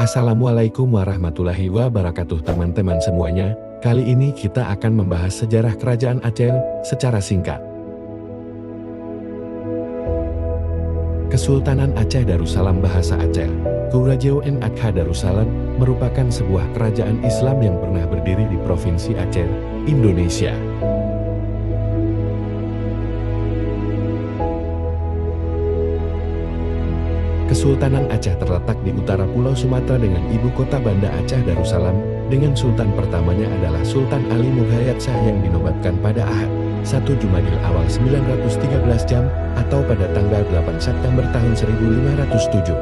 Assalamualaikum warahmatullahi wabarakatuh teman-teman semuanya. Kali ini kita akan membahas sejarah Kerajaan Aceh secara singkat. Kesultanan Aceh Darussalam Bahasa Aceh, Kerajaan Aceh Darussalam, merupakan sebuah kerajaan Islam yang pernah berdiri di Provinsi Aceh, Indonesia. Kesultanan Aceh terletak di utara Pulau Sumatera dengan ibu kota Banda Aceh Darussalam, dengan sultan pertamanya adalah Sultan Ali Mughayat Shah yang dinobatkan pada Ahad 1 Jumadil Awal 913 Jam atau pada tanggal 8 September tahun 1507.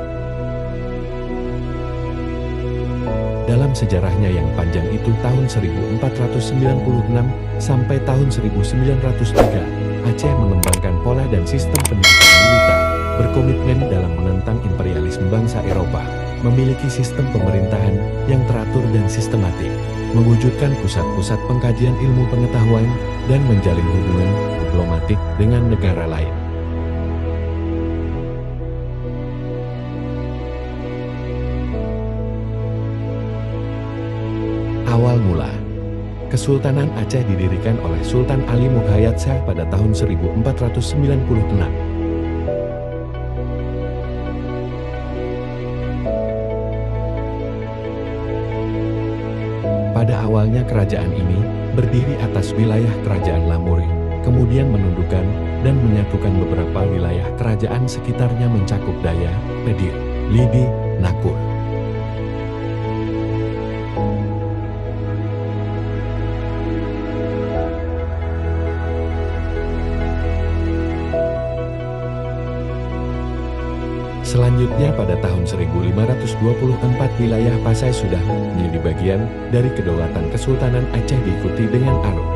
Dalam sejarahnya yang panjang itu tahun 1496 sampai tahun 1903, Aceh mengembangkan pola dan sistem pendidikan militer, berkomitmen dalam menentang imperialisme bangsa Eropa, memiliki sistem pemerintahan yang teratur dan sistematik, mewujudkan pusat-pusat pengkajian ilmu pengetahuan, dan menjalin hubungan diplomatik dengan negara lain. Awal mula, Kesultanan Aceh didirikan oleh Sultan Ali Mughayat Shah pada tahun 1496. Pada awalnya kerajaan ini berdiri atas wilayah Kerajaan Lamuri, kemudian menundukkan dan menyatukan beberapa wilayah kerajaan sekitarnya mencakup Daya, Pedir, Lidi, Nakur. Selanjutnya pada tahun 1524 wilayah Pasai sudah menjadi bagian dari kedaulatan Kesultanan Aceh diikuti dengan Aruk.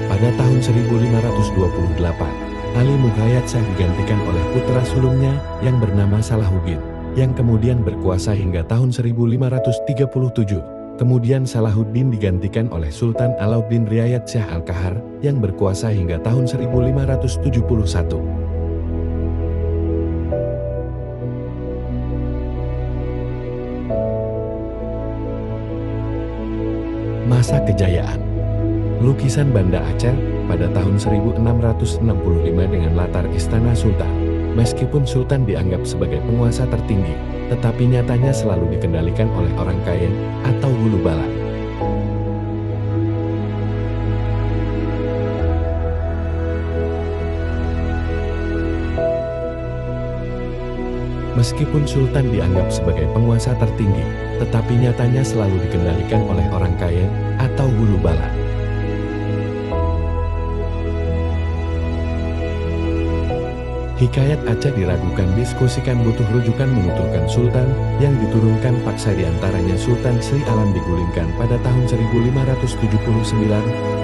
Pada tahun 1528, Ali Mughayat Shah digantikan oleh putra sulungnya yang bernama Salahuddin, yang kemudian berkuasa hingga tahun 1537. Kemudian Salahuddin digantikan oleh Sultan Alauddin Riayat Shah Al-Kahar yang berkuasa hingga tahun 1571. Masa kejayaan lukisan Banda Aceh pada tahun 1665 dengan latar Istana Sultan. Meskipun Sultan dianggap sebagai penguasa tertinggi, tetapi nyatanya selalu dikendalikan oleh orang kaya atau hulu balang. Meskipun Sultan dianggap sebagai penguasa tertinggi, tetapi nyatanya selalu dikendalikan oleh orang kaya atau hulu balang. Hikayat Aceh diragukan diskusikan butuh rujukan menuturkan Sultan yang diturunkan paksa diantaranya Sultan Sri Alam digulingkan pada tahun 1579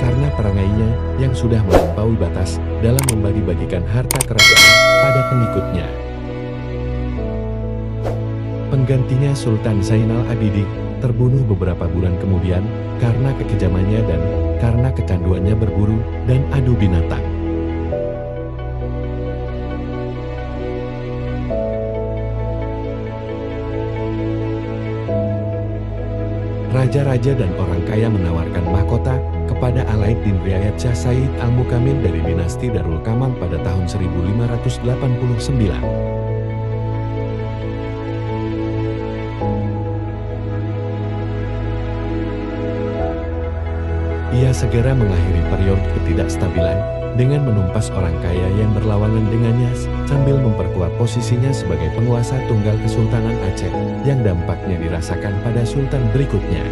karena perangainya yang sudah melampaui batas dalam membagi-bagikan harta kerajaan pada pengikutnya. Penggantinya Sultan Zainal Abidin terbunuh beberapa bulan kemudian karena kekejamannya dan karena kecanduannya berburu dan adu binatang. Raja-raja dan orang kaya menawarkan mahkota kepada Alauddin Riayat Shah Said Al-Mukamil dari dinasti Darul Kamal pada tahun 1589. Ia segera mengakhiri periode ketidakstabilan dengan menumpas orang kaya yang berlawanan dengannya sambil memperkuat posisinya sebagai penguasa tunggal Kesultanan Aceh yang dampaknya dirasakan pada sultan berikutnya.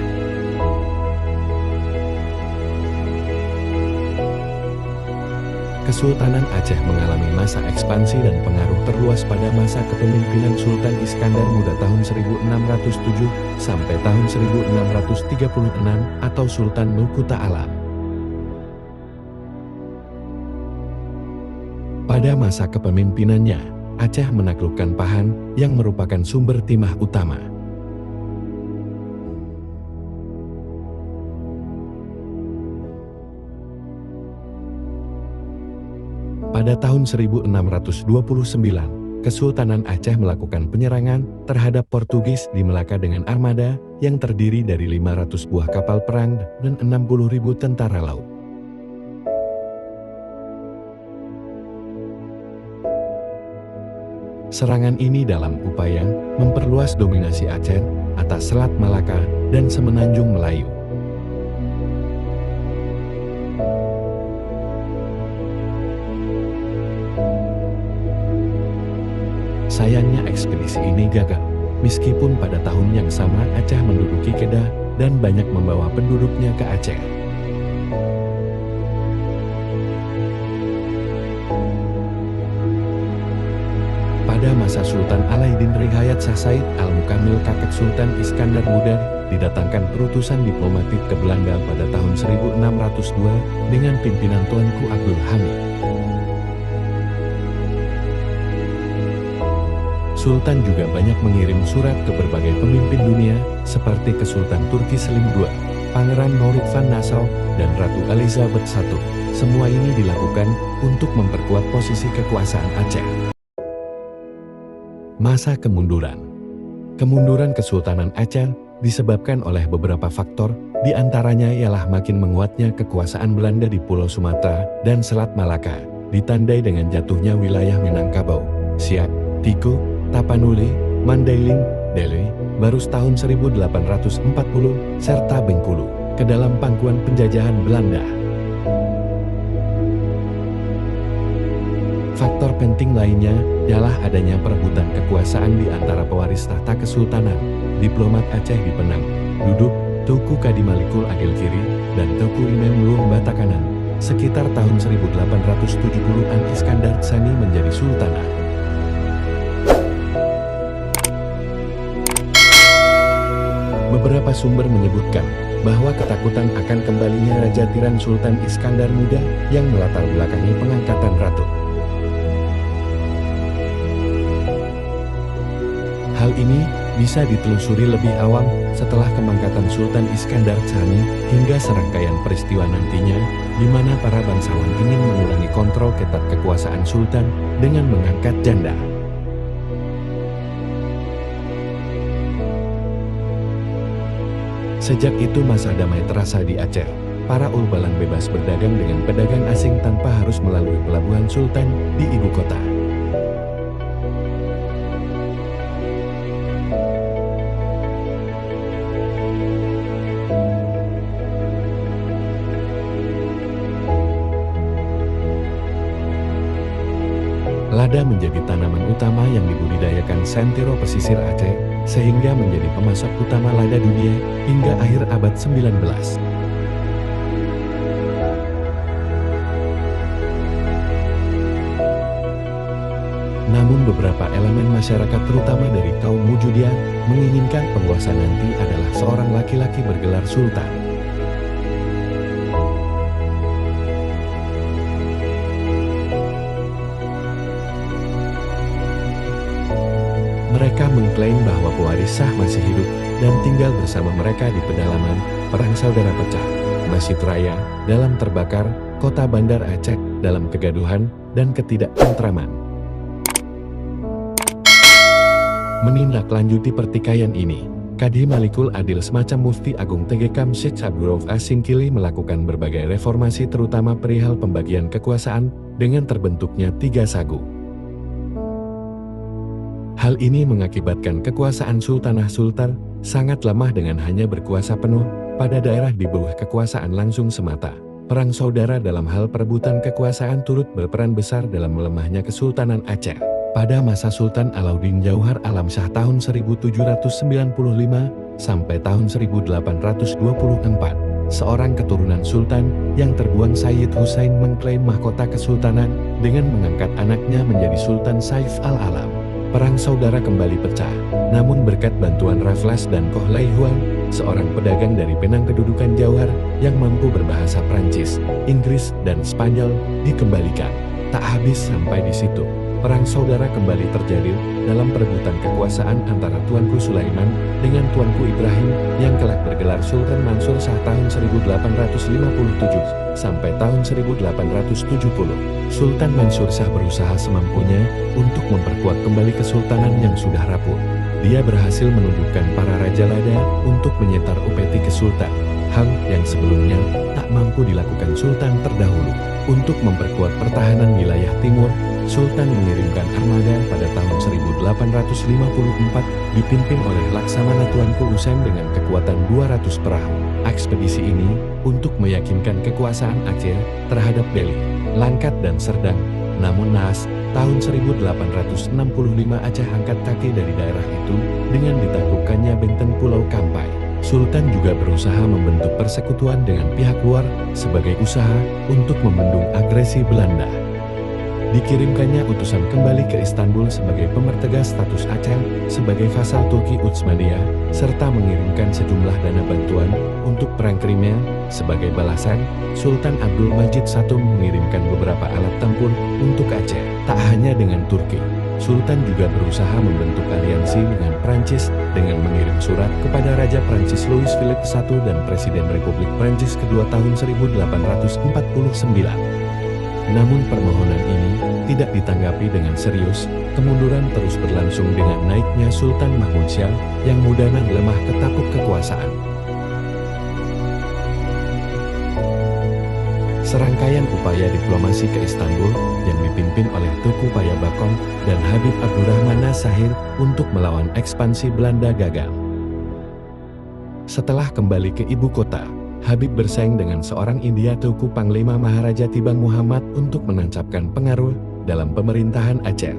Kesultanan Aceh mengalami masa ekspansi dan pengaruh terluas pada masa kepemimpinan Sultan Iskandar Muda tahun 1607 sampai tahun 1636 atau Sultan Nukuta Alam. Pada masa kepemimpinannya, Aceh menaklukkan Pahan yang merupakan sumber timah utama. Pada tahun 1629, Kesultanan Aceh melakukan penyerangan terhadap Portugis di Melaka dengan armada yang terdiri dari 500 buah kapal perang dan 60.000 tentara laut. Serangan ini dalam upaya memperluas dominasi Aceh atas Selat Malaka dan Semenanjung Melayu. Sayangnya ekspedisi ini gagal, meskipun pada tahun yang sama Aceh menduduki Kedah dan banyak membawa penduduknya ke Aceh. Pada masa Sultan Alaiddin Rihayat Shah Said Al-Mukamil, kakek Sultan Iskandar Muda, didatangkan perutusan diplomatik ke Belanda pada tahun 1602 dengan pimpinan Tuanku Abdul Hamid. Sultan juga banyak mengirim surat ke berbagai pemimpin dunia, seperti ke Sultan Turki Selim II, Pangeran Maurits van Nassau, dan Ratu Elizabeth I. Semua ini dilakukan untuk memperkuat posisi kekuasaan Aceh. Masa kemunduran. Kemunduran Kesultanan Aceh disebabkan oleh beberapa faktor, di antaranya ialah makin menguatnya kekuasaan Belanda di Pulau Sumatera dan Selat Malaka, ditandai dengan jatuhnya wilayah Minangkabau, Siak, Tiko, Tapanuli, Mandailing, Deli, Barus tahun 1840, serta Bengkulu, ke dalam pangkuan penjajahan Belanda. Faktor penting lainnya ialah adanya perebutan kekuasaan di antara pewaris tahta kesultanan, diplomat Aceh di Penang, Duduk, Tuku Kadimalikul Agil Kiri, dan Tuku Imam Luang Batakanan. Sekitar tahun 1870-an Iskandar Tsani menjadi sultanah. Beberapa sumber menyebutkan bahwa ketakutan akan kembalinya Raja Tiran Sultan Iskandar Muda yang melatar belakangi pengangkatan ratu. Hal ini bisa ditelusuri lebih awal setelah pengangkatan Sultan Iskandar Tsani hingga serangkaian peristiwa nantinya, di mana para bangsawan ingin mengurangi kontrol ketat kekuasaan Sultan dengan mengangkat janda. Sejak itu masa damai terasa di Aceh. Para ulbalang bebas berdagang dengan pedagang asing tanpa harus melalui pelabuhan Sultan di ibu kota. Lada menjadi tanaman utama yang dibudidayakan sentiro pesisir Aceh, sehingga menjadi pemasok utama lada dunia hingga akhir abad 19. Namun beberapa elemen masyarakat terutama dari kaum Mujudian menginginkan penguasa nanti adalah seorang laki-laki bergelar sultan. Mereka mengklaim bahwa pewaris sah masih hidup dan tinggal bersama mereka di pedalaman, perang saudara pecah, Masjid Raya, dalam terbakar, kota Bandar Aceh, dalam kegaduhan dan ketidaktentraman. Menindaklanjuti pertikaian ini, Kadhi Malikul Adil semacam Mufti Agung TGK Syekh Abdurrauf As-Singkili melakukan berbagai reformasi terutama perihal pembagian kekuasaan dengan terbentuknya 3 sagu. Hal ini mengakibatkan kekuasaan Sultanah Sultan sangat lemah dengan hanya berkuasa penuh pada daerah di bawah kekuasaan langsung semata. Perang saudara dalam hal perebutan kekuasaan turut berperan besar dalam melemahnya Kesultanan Aceh. Pada masa Sultan Alauddin Jauhar Alam Shah tahun 1795 sampai tahun 1824, seorang keturunan Sultan yang terbuang Sayyid Husain mengklaim mahkota kesultanan dengan mengangkat anaknya menjadi Sultan Saif al-Alam. Perang saudara kembali pecah, namun berkat bantuan Raffles dan Koh Lai Huan, seorang pedagang dari Penang kedudukan Jauhar yang mampu berbahasa Prancis, Inggris, dan Spanyol, dikembalikan. Tak habis sampai di situ. Perang saudara kembali terjadi dalam perebutan kekuasaan antara Tuanku Sulaiman dengan Tuanku Ibrahim yang kelak bergelar Sultan Mansur Shah tahun 1857 sampai tahun 1870. Sultan Mansur Shah berusaha semampunya untuk memperkuat kembali kesultanan yang sudah rapuh. Dia berhasil menundukkan para raja lada untuk menyetar upeti ke sultan, hal yang sebelumnya tak mampu dilakukan sultan terdahulu. Untuk memperkuat pertahanan wilayah timur, Sultan mengirimkan armada pada tahun 1854 dipimpin oleh Laksamana Tuanku Usain dengan kekuatan 200 perahu. Ekspedisi ini untuk meyakinkan kekuasaan Aceh terhadap Delhi, Langkat dan Serdang. Namun naas, tahun 1865 Aceh angkat kaki dari daerah itu dengan ditaklukkannya benteng Pulau Kampai. Sultan juga berusaha membentuk persekutuan dengan pihak luar sebagai usaha untuk membendung agresi Belanda. Dikirimkannya utusan kembali ke Istanbul sebagai pemertegas status Aceh sebagai vasal Turki Utsmaniyah, serta mengirimkan sejumlah dana bantuan untuk Perang Crimea. Sebagai balasan, Sultan Abdul Majid I mengirimkan beberapa alat tempur untuk Aceh. Tak hanya dengan Turki, Sultan juga berusaha membentuk aliansi dengan Prancis dengan mengirim surat kepada Raja Prancis Louis Philippe I dan Presiden Republik Prancis kedua tahun 1849. Namun permohonan ini tidak ditanggapi dengan serius. Kemunduran terus berlangsung dengan naiknya Sultan Mahmud Syah yang mudah dan lemah ketapuk kekuasaan. Serangkaian upaya diplomasi ke Istanbul yang dipimpin oleh Tuku Payabakhsh dan Habib Abdurrahman Nasahir untuk melawan ekspansi Belanda gagal. Setelah kembali ke ibu kota, Habib bersaing dengan seorang India Tuku Panglima Maharaja Tibang Muhammad untuk menancapkan pengaruh dalam pemerintahan Aceh.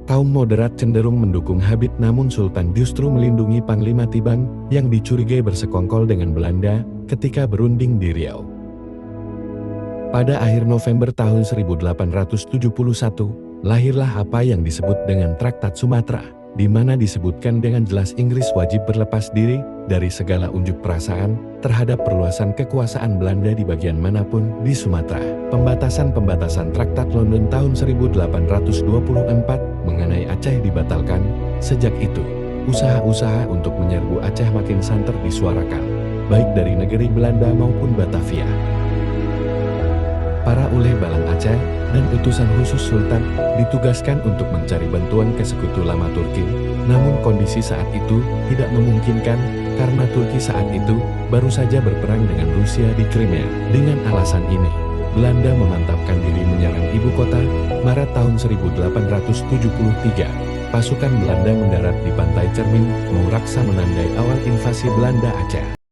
Kaum moderat cenderung mendukung Habib, namun Sultan justru melindungi Panglima Tibang yang dicurigai bersekongkol dengan Belanda ketika berunding di Riau. Pada akhir November tahun 1871, lahirlah apa yang disebut dengan Traktat Sumatera, di mana disebutkan dengan jelas Inggris wajib berlepas diri dari segala unjuk perasaan terhadap perluasan kekuasaan Belanda di bagian manapun di Sumatera. Pembatasan-pembatasan Traktat London tahun 1824 mengenai Aceh dibatalkan. Sejak itu, usaha-usaha untuk menyerbu Aceh makin santer disuarakan, baik dari negeri Belanda maupun Batavia. Para uleh Balang Aceh dan utusan khusus Sultan ditugaskan untuk mencari bantuan ke sekutu lama Turki. Namun kondisi saat itu tidak memungkinkan karena Turki saat itu baru saja berperang dengan Rusia di Crimea. Dengan alasan ini, Belanda memantapkan diri menyerang ibu kota. Maret tahun 1873, pasukan Belanda mendarat di pantai Cermin, mau raksa menandai awal invasi Belanda Aceh.